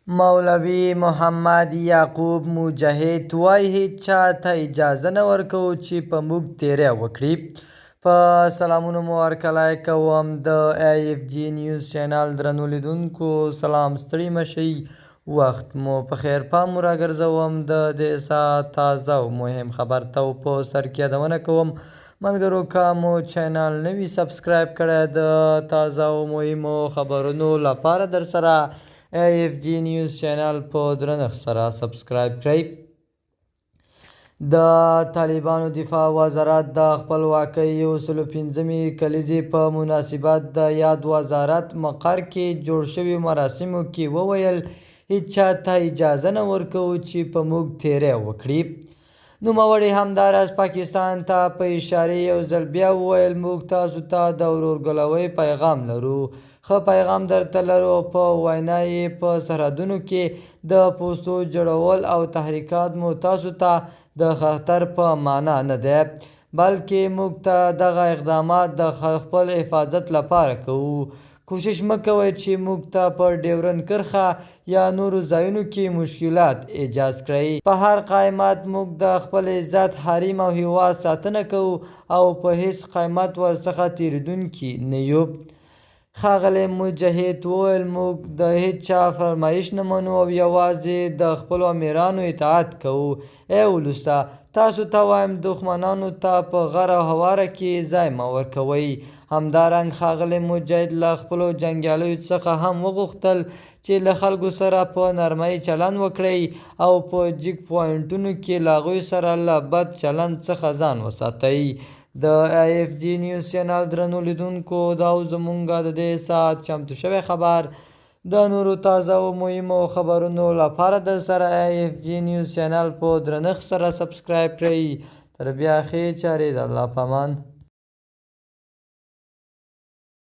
مولوي محمد یعقوب مجاهد وایي هیڅ چا ته اجازه نه ورکوو چې په موږ تیری وکړي. په سلامونو مو هرکلی کوم د ایف جی نیوز چینل درنو لیدونکو سلام، ستړي مه شئ، وخت مو په خیر. پام مو راګرځوم د دې ساعت تازه او مهم خبر ته په سر کې یادونه کوم ملګرو که مو چینل نه وي سبسکرایب کړی د تازه او مهمو خبرونو لپاره در سره ایف جی نیوز چینل په درنښت سره سبسکرایب کړئ. د طالبانو دفاع وزارت د خپلواکۍ 105مې کلیزې په مناسبت د یاد وزارت مقر کې جوړ شویو مراسمو کې وویل هیڅ چا ته اجازه نه ورکوو چې په موږ تیری وکړي. نوموړي همداراز پاکستان ته په اشارې یو ځل بیا وویل موږ تاسو ته د ورورګلوۍ پیغام لرو، ښه پیغام درته لرو. په وینا یې په سرحدونو کې د پوستو جوړول او تحریکات مو تاسو ته د خطر په معنا نه دی، بلکې موږ ته دغه اقدامات د خپل حفاظت لپاره کوو. کوشش مه کوئ چې موږ ته په ډیورنډ کرښه یا نورو ځایونو کې مشکلات ایجاد کړئ. په هر قیمت موږ د خپل عزت، حریم او هیواد ساتنه کوو او په هیڅ قیمت ورڅخه تیریدونکي نه یو. ښاغلی مجاهد وویل موږ د هیڅ چا فرمایش نه منو او یوازې د خپلو امیرانو اطاعت کوو. ای ولسه، تاسو ته وایم دښمنانو ته په غر او هواره کې ځای مه ورکوئ. همدارنګه ښاغلی مجاهد له خپلو جنګیالیو څخه هم وغوښتل چې له خلکو سره په نرمۍ چلند وکړئ او په جګ پوینټونو کې له هغوی سره له بد چلند څخه ځان وساتئ. د ایف جی نیوز چینل درنو لیدونکو دا زموږ د دې ساعت چمتو شوی خبر. د نورو تازه او مهمو خبرونو لپاره در سره ایف جی نیوز چینل په درنښت سره سبسکرایب کړئ. تر بیا ښې چارې، د الله په امان.